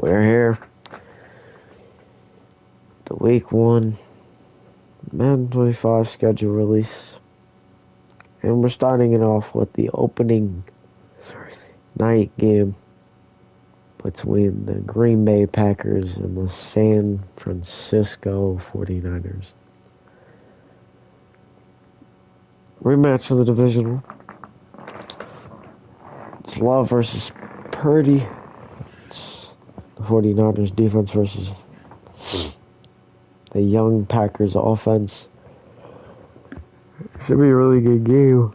We're here. The week 1 Madden 25 schedule release. And we're starting it off with the opening night game between the Green Bay Packers and the San Francisco 49ers. Rematch of the divisional. It's Love versus Purdy. It's the 49ers defense versus the young Packers offense. Should be a really good game.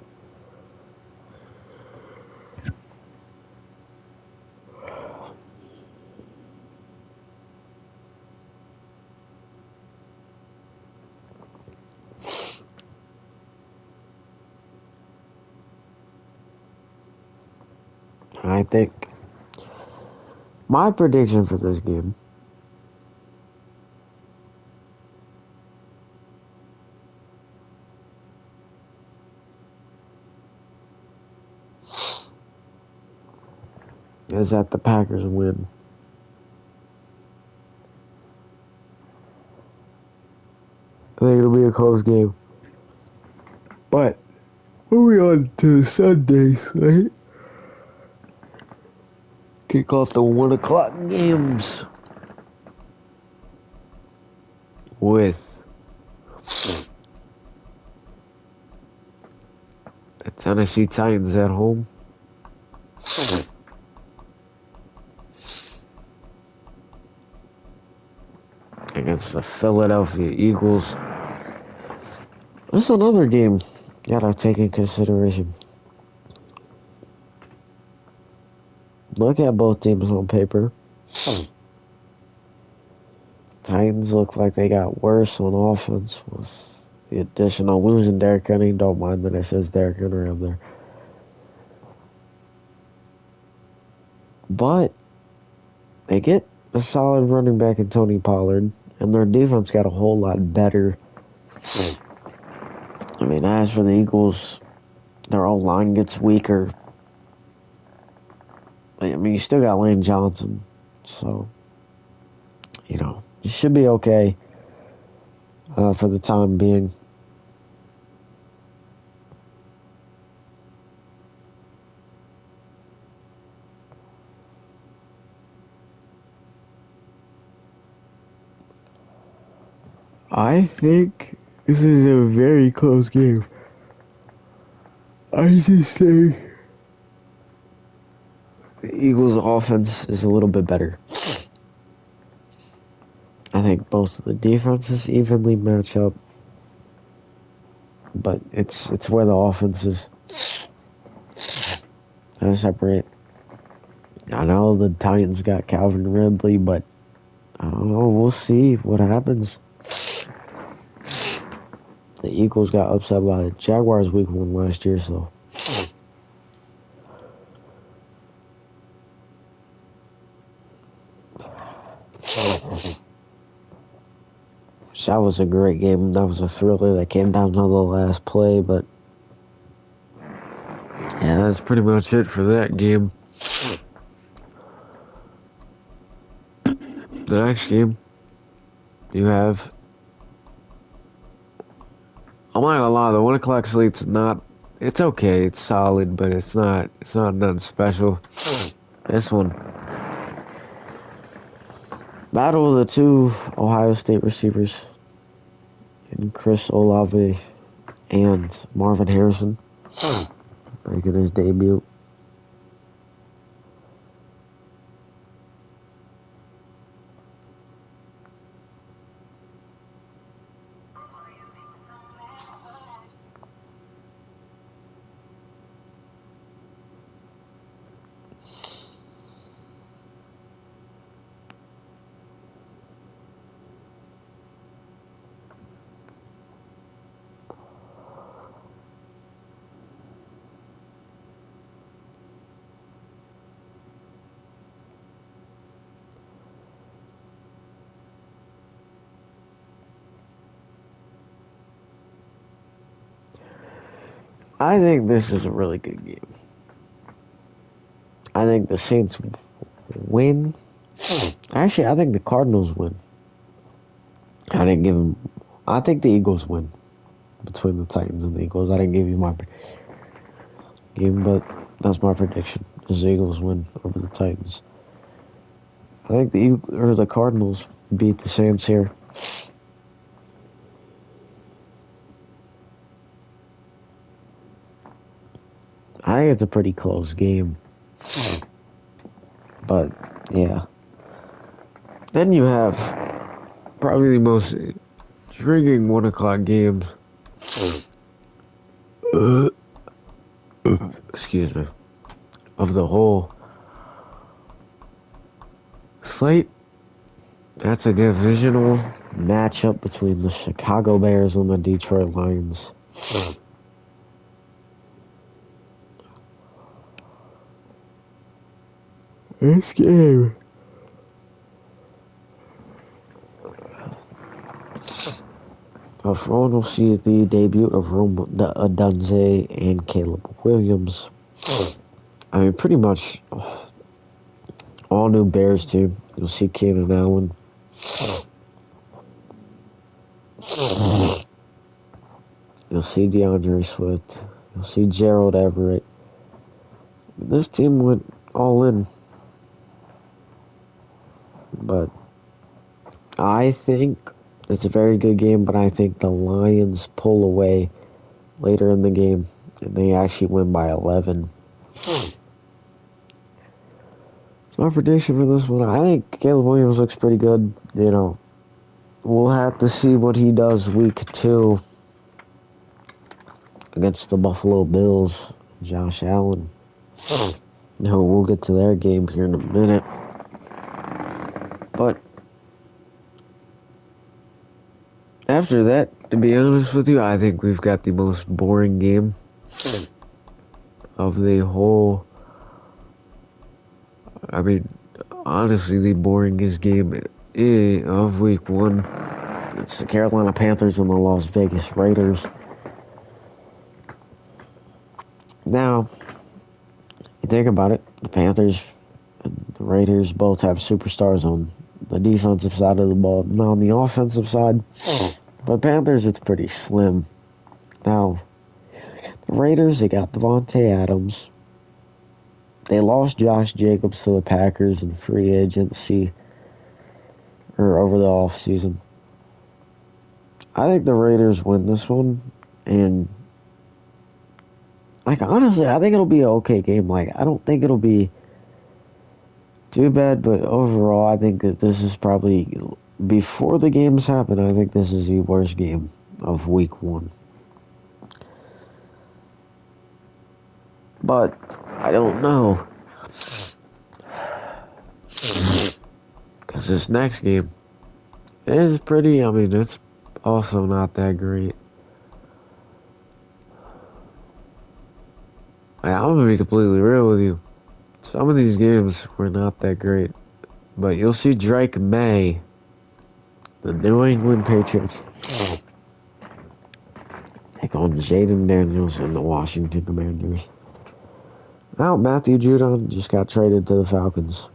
I think my prediction for this game is that the Packers win. I think it'll be a close game. But moving on to Sunday slate. Kick off the 1 o'clock games with the Tennessee Titans at home against the Philadelphia Eagles. This is another game you gotta take in consideration. Look at both teams on paper. Titans look like they got worse on offense with the addition of losing Derrick Henry. Don't mind that it says Derrick Henry up there. But they get a solid running back in Tony Pollard, and their defense got a whole lot better. I mean, as for the Eagles, their O-line gets weaker. I mean, you still got Lane Johnson, so, you should be okay for the time being. I think this is a very close game. I just think the Eagles' offense is a little bit better. I think both of the defenses evenly match up, but it's where the offenses kind of separate. I know the Titans got Calvin Ridley, but I don't know. We'll see what happens. The Eagles got upset by the Jaguars week 1 last year, so. That was a great game. That was a thriller that came down to the last play, but yeah, that's pretty much it for that game. The next game you have, I'm not gonna lie, the 1 o'clock slate's it's okay, it's solid, but it's not nothing special. This one, battle of the 2 Ohio State receivers, in Chris Olave and Marvin Harrison, making his debut. I think this is a really good game. I think the Saints win Actually, I think the Cardinals win. I didn't give them. I think the Eagles win between the Titans and the Eagles. I didn't give you my game, but that's my prediction. Is the Eagles win over the Titans. I think the Cardinals beat the Saints here. I think it's a pretty close game. But, yeah. Then you have probably the most intriguing 1 o'clock games. Excuse me. Of the whole slate. That's a divisional matchup between the Chicago Bears and the Detroit Lions. This game. For one, we'll see the debut of Rome Dunze and Caleb Williams. I mean, pretty much all new Bears team. You'll see Keenan Allen. You'll see DeAndre Swift. You'll see Gerald Everett. This team went all in. But I think it's a very good game, but I think the Lions pull away later in the game, and they actually win by 11. It's my prediction for this one. I think Caleb Williams looks pretty good. You know, we'll have to see what he does week 2 against the Buffalo Bills. Josh Allen. No, we'll get to their game here in a minute. But after that, to be honest with you, I think we've got the most boring game of the whole. I mean, honestly, the boringest game of week 1. It's the Carolina Panthers and the Las Vegas Raiders. Now, you think about it, the Panthers and the Raiders both have superstars on the defensive side of the ball, not on the offensive side. But Panthers, it's pretty slim. Now, the Raiders, they got Devontae Adams. They lost Josh Jacobs to the Packers in free agency, or over the offseason. I think the Raiders win this one, and honestly, I think it'll be an okay game. I don't think it'll be too bad, but overall, I think that this is probably, before the games happen, I think this is the worst game of week 1. But I don't know, because this next game is pretty, it's also not that great. I'm going to be completely real with you. Some of these games were not that great. But you'll see Drake May, the New England Patriots, take on Jaden Daniels and the Washington Commanders. Now, Matthew Judon just got traded to the Falcons.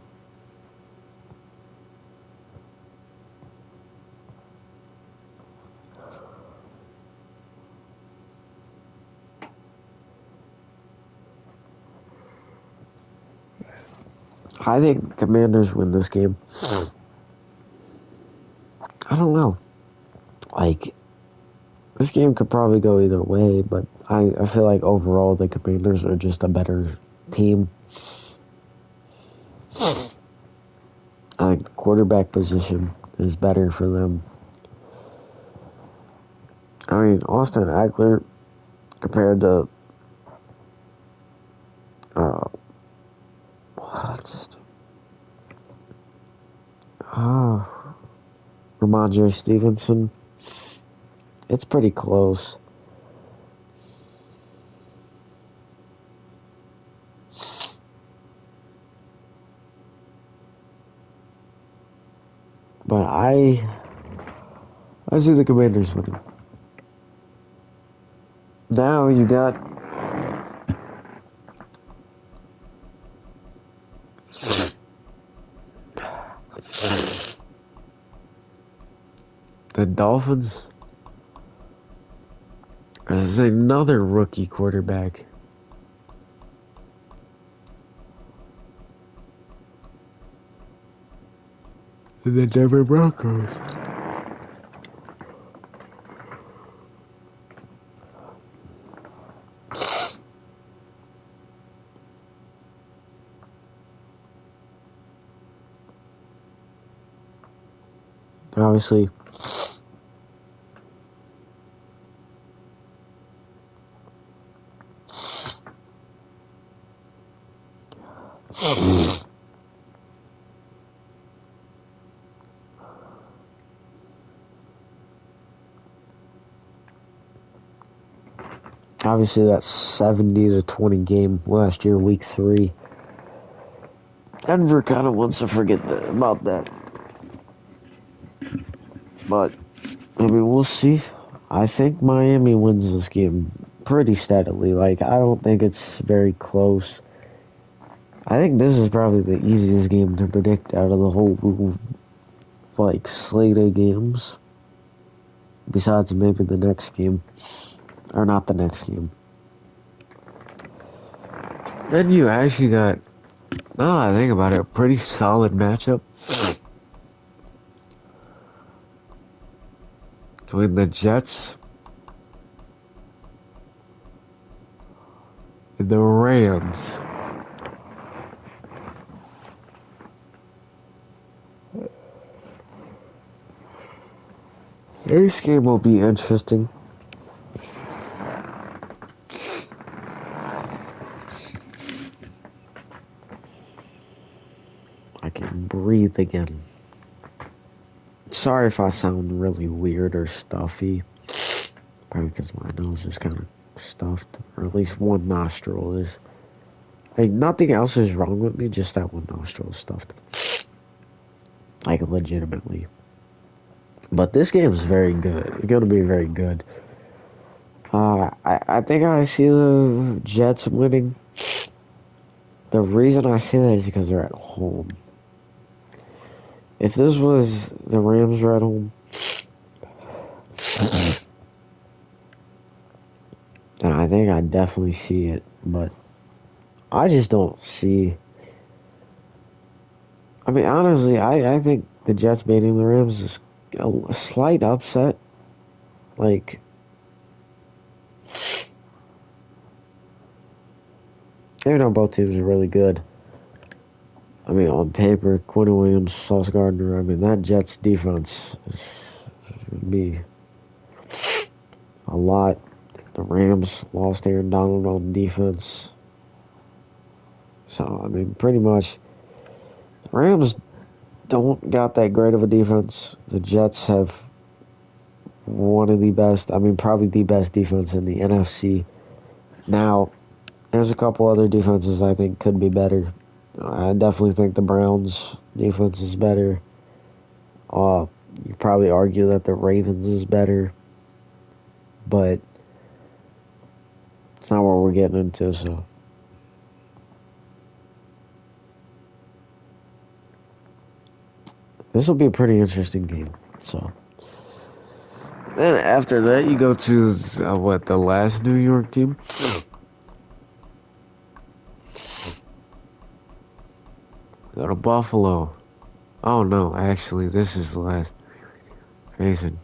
I think Commanders win this game. I don't know. This game could probably go either way, but I feel like overall the Commanders are just a better team. I think the quarterback position is better for them. Austin Eckler compared to Ramondre Stevenson, it's pretty close. But I see the Commanders winning. Now you got The Dolphins. There's another rookie quarterback. The Denver Broncos. Obviously, that 70-20 game last year, week 3. Denver kind of wants to forget about that. But, I mean, we'll see. I think Miami wins this game pretty steadily. Like, I don't think it's very close. I think this is probably the easiest game to predict out of the whole, like, slate of games. Besides maybe the next game. Or not the next game. Then you actually got, now that I think about it, a pretty solid matchup. Between the Jets and the Rams. This game will be interesting. I can breathe again. Sorry if I sound really weird or stuffy. Probably because my nose is kind of stuffed. Or at least one nostril is. Like, nothing else is wrong with me, just that one nostril is stuffed. Like, legitimately. But this game is very good. It's going to be very good. I think I see the Jets winning. The reason I say that is because they're at home. If this was the Rams were at home, then I think I definitely see it. But I just don't see. I mean, honestly, I think the Jets beating the Rams is a slight upset. Like, even though both teams are really good. I mean, on paper, Quinn Williams, Sauce Gardner, I mean, that Jets defense would be a lot. The Rams lost Aaron Donald on defense. So, I mean, pretty much, the Rams don't got that great of a defense. The Jets have one of the best, I mean, probably the best defense in the NFC. Now, there's a couple other defenses I think could be better. I definitely think the Browns' defense is better. You could probably argue that the Ravens is better. But it's not what we're getting into, so. This will be a pretty interesting game, so. Then after that, you go to, the last New York team? Go to Buffalo. Oh no, actually, this is the last reason.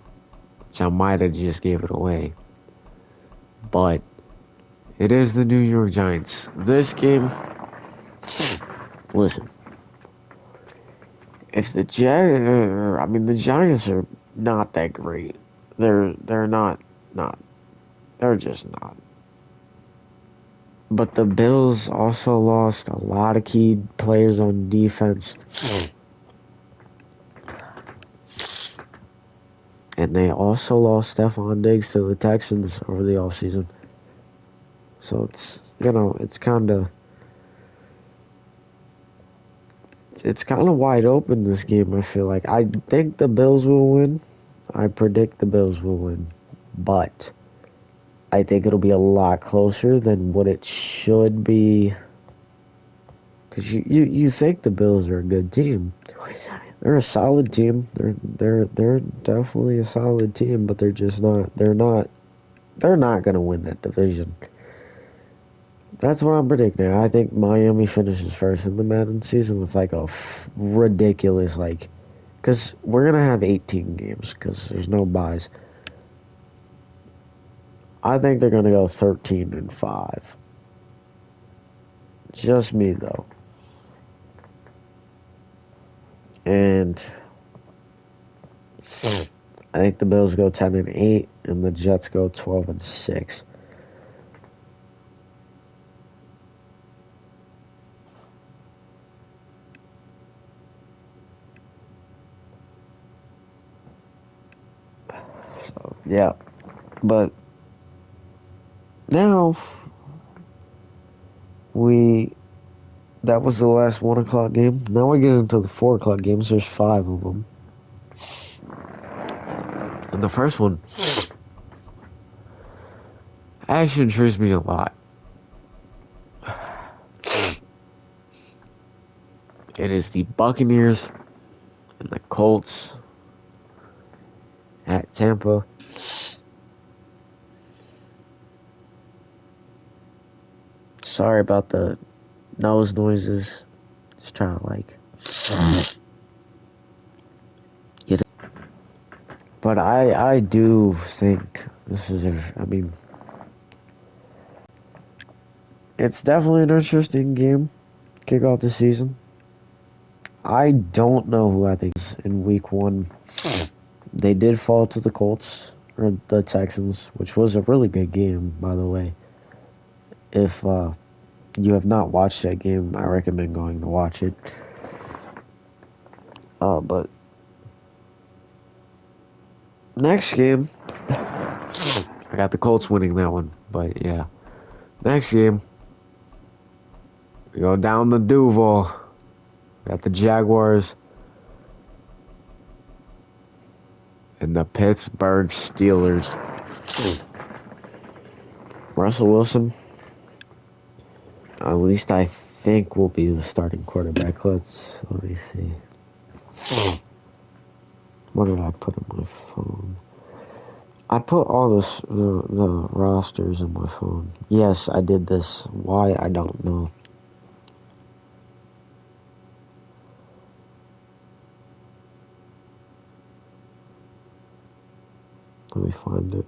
Which I might have just gave it away. But it is the New York Giants. This game, listen. If the Giants are not that great. They're not. They're just not. But the Bills also lost a lot of key players on defense. And they also lost Stephon Diggs to the Texans over the offseason. So it's kind of wide open, this game, I feel like. I think the Bills will win. I predict the Bills will win. But I think it'll be a lot closer than what it should be. Because you think the Bills are a good team. They're a solid team. They're definitely a solid team, but they're just not. They're not gonna win that division. That's what I'm predicting. I think Miami finishes first in the Madden season with like a ridiculous because we're gonna have 18 games because there's no buys. I think they're gonna go 13-5. Just me though, and I think the Bills go 10-8, and the Jets go 12-6. So yeah, but now that was the last 1 o'clock game. Now we get into the 4 o'clock games. There's 5 of them, and the first one actually intrigues me a lot. It is the Buccaneers and the Colts at Tampa. Sorry about the nose noises. Just trying to get it. But I do think this is it's definitely an interesting game. Kick off the season. I don't know who I think is in week 1. They did fall to the Colts or the Texans, which was a really good game, by the way. If you have not watched that game, I recommend going to watch it. But next game, I got the Colts winning that one. But yeah, next game, we go down the Duval. Got the Jaguars and the Pittsburgh Steelers. Russell Wilson, at least I think, will be the starting quarterback. Let me see. What did I put in my phone? I put all the rosters in my phone. Yes, I did this. Why, I don't know. Let me find it.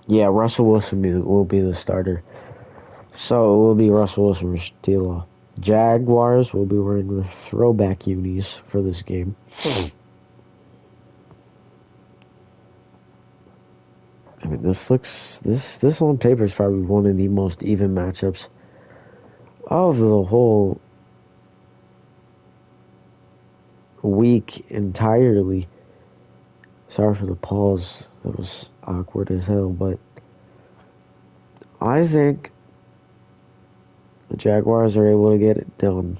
Yeah, Russell Wilson will be the starter. So it will be Russell Wilson or Steelers. Jaguars will be wearing the throwback unis for this game. I mean, this on paper is probably one of the most even matchups of the whole week entirely. Sorry for the pause. That was awkward as hell, but I think the Jaguars are able to get it done.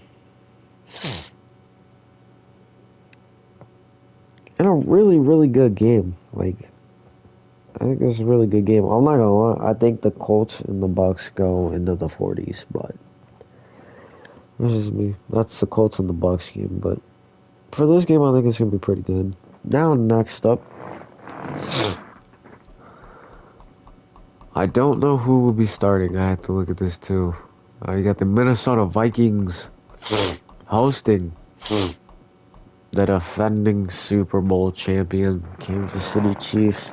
And a really, really good game. I think this is a really good game. I'm not gonna lie. I think the Colts and the Bucks go into the 40s, but this is me. That's the Colts and the Bucks game, but for this game, I think it's gonna be pretty good. Now, next up, I don't know who will be starting. I have to look at this too. You got the Minnesota Vikings hosting the defending Super Bowl champion Kansas City Chiefs.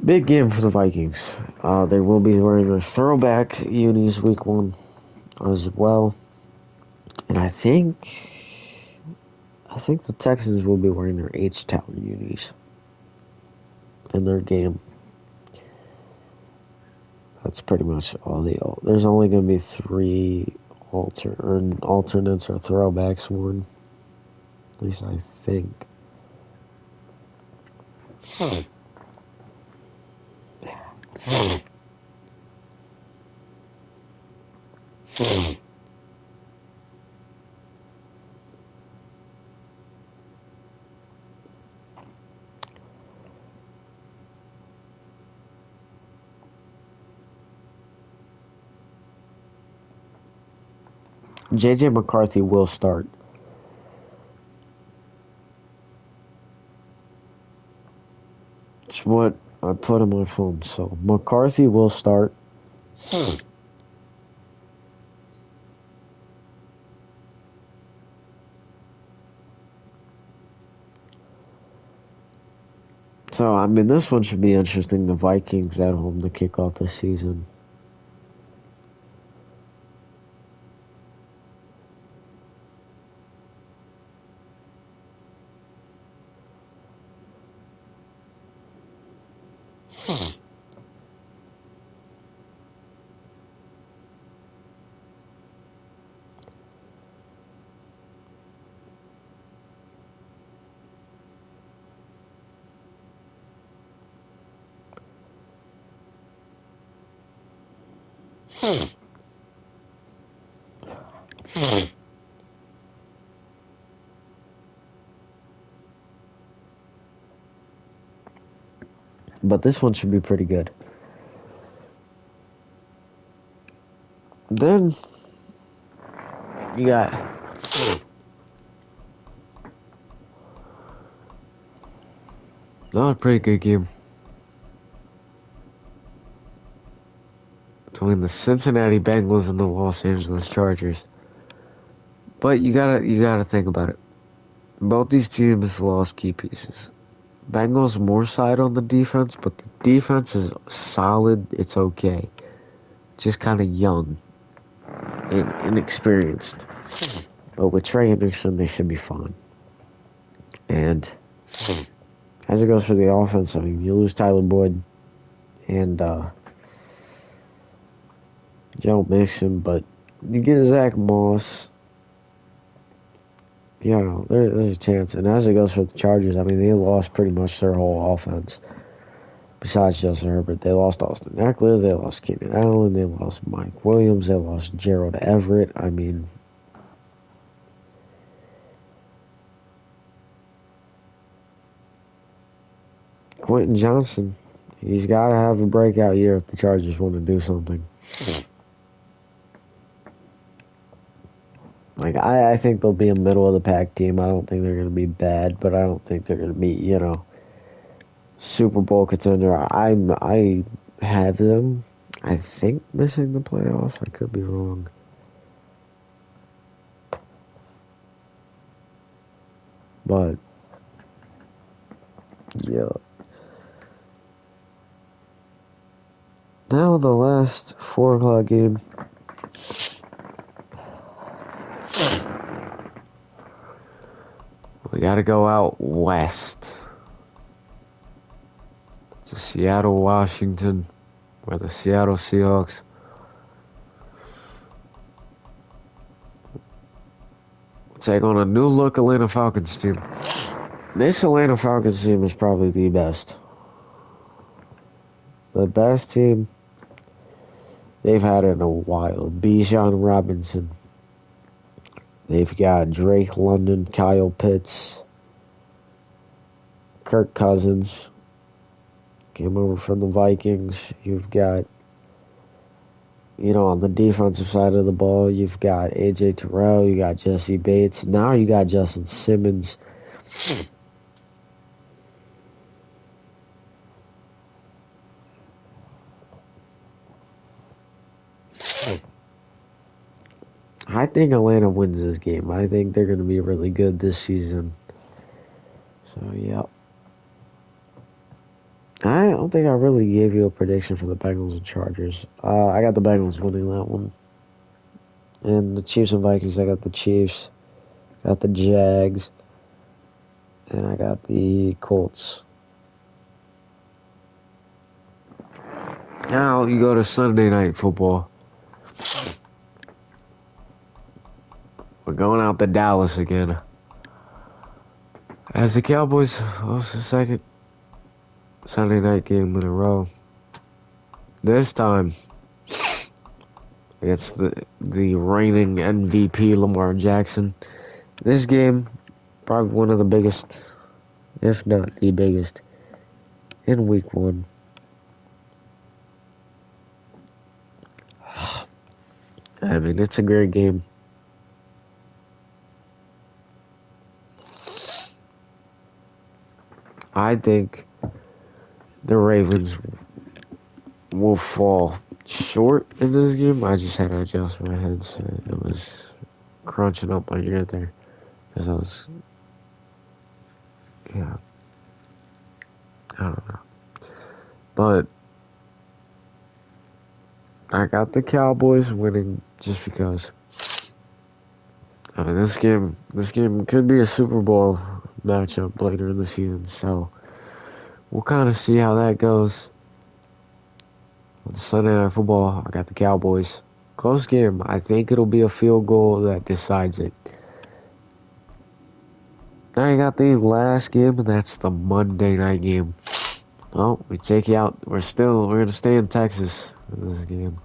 Big game for the Vikings. They will be wearing their throwback unis week 1 as well. And I think the Texans will be wearing their H-Town unis in their game. That's pretty much all there's only going to be 3 alternates or throwbacks worn. At least I think. J.J. McCarthy will start. It's what I put on my phone. So McCarthy will start. So, I mean, this one should be interesting. The Vikings at home to kick off the season. But this one should be pretty good. Then you got another pretty good game between the Cincinnati Bengals and the Los Angeles Chargers. But you gotta think about it. Both these teams lost key pieces. Bengals more side on the defense, but the defense is solid. It's okay. Just kind of young and inexperienced. But with Trey Anderson, they should be fine. And as it goes for the offense, I mean, you lose Tyler Boyd and Joe Mixon, but you get Zach Moss. You know, there's a chance. And as it goes for the Chargers, I mean, they lost pretty much their whole offense. Besides Justin Herbert, they lost Austin Eckler, they lost Keenan Allen, they lost Mike Williams, they lost Gerald Everett. I mean, Quentin Johnson, he's got to have a breakout year if the Chargers want to do something. Like, I think they'll be a middle of the pack team. I don't think they're going to be bad, but I don't think they're going to be, you know, Super Bowl contender. I have them, I think, missing the playoffs. I could be wrong. But, yeah. Now the last 4 o'clock game. We gotta go out west to Seattle, Washington, where the Seattle Seahawks take on a new look Atlanta Falcons team. This Atlanta Falcons team is probably the best. The best team they've had in a while. Bijan Robinson. They've got Drake London, Kyle Pitts, Kirk Cousins. Came over from the Vikings. You've got, you know, on the defensive side of the ball, you've got A.J. Terrell, you got Jesse Bates. Now you got Justin Simmons. I think Atlanta wins this game. I think they're going to be really good this season. So, yeah. I don't think I really gave you a prediction for the Bengals and Chargers. I got the Bengals winning that one. And the Chiefs and Vikings, I got the Chiefs. Got the Jags. And I got the Colts. Now you go to Sunday Night Football. We're going out to Dallas again. As the Cowboys host the second Sunday night game in a row. This time against the reigning MVP Lamar Jackson. This game, probably one of the biggest, if not the biggest, in week 1. I mean, it's a great game. I think the Ravens will fall short in this game. I just had to adjust my headset. It was crunching up my ear there. Because I was, yeah, I don't know. But I got the Cowboys winning just because. I mean, this game could be a Super Bowl matchup later in the season, so we'll kind of see how that goes. With Sunday Night Football, I got the Cowboys. Close game. I think it'll be a field goal that decides it. Now you got the last game, and that's the Monday night game. Well, we take you out. We're gonna stay in Texas in this game.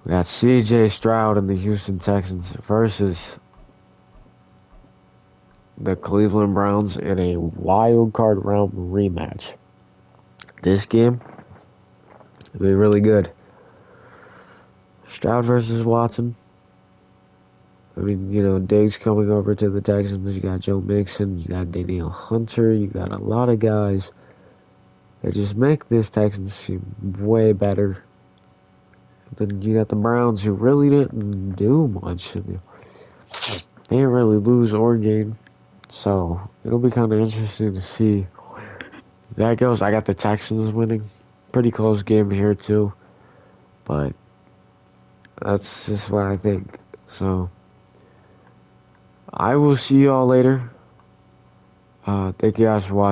We got CJ Stroud and the Houston Texans versus the Cleveland Browns in a wild card round rematch. This game will be really good. Stroud versus Watson. I mean, Diggs coming over to the Texans. You got Joe Mixon. You got Danielle Hunter. You got a lot of guys that just make this Texans team way better. Then you got the Browns, who really didn't do much. They didn't really lose or gain. So it'll be kind of interesting to see that goes. I got the Texans winning. Pretty close game here too. But that's just what I think. So I will see y'all later. Thank you guys for watching.